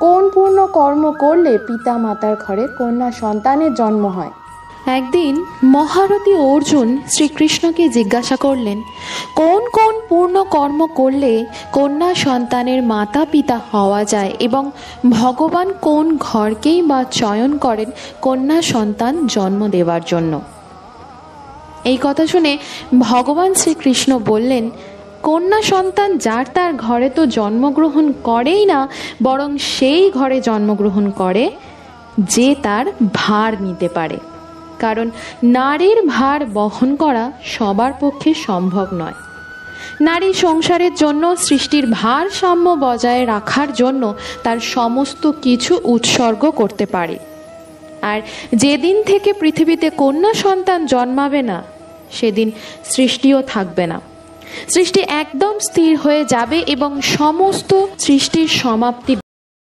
কোন পূর্ণ কর্ম করলে পিতা মাতার ঘরে কন্যা সন্তানের জন্ম হয়? একদিন মহারথী অর্জুন শ্রীকৃষ্ণকে জিজ্ঞাসা করলেন, কোন কোন পূর্ণ কর্ম করলে কন্যা সন্তানের মাতা পিতা হওয়া যায় এবং ভগবান কোন ঘরকেই বা চয়ন করেন কন্যা সন্তান জন্ম দেওয়ার জন্য? এই কথা শুনে ভগবান শ্রীকৃষ্ণ বললেন, কন্যা সন্তান যার তার ঘরে তো জন্মগ্রহণ করেই না, বরং সেই ঘরে জন্মগ্রহণ করে যে তার ভার নিতে পারে। কারণ নারীর ভার বহন করা সবার পক্ষে সম্ভব নয়। নারী সংসারের জন্য, সৃষ্টির ভারসাম্য বজায় রাখার জন্য তার সমস্ত কিছু উৎসর্গ করতে পারে। আর যেদিন থেকে পৃথিবীতে কন্যা সন্তান জন্মাবে না, সেদিন সৃষ্টিও থাকবে না। সৃষ্টি একদম স্থির হয়ে যাবে এবং সমস্ত সৃষ্টির সমাপ্তি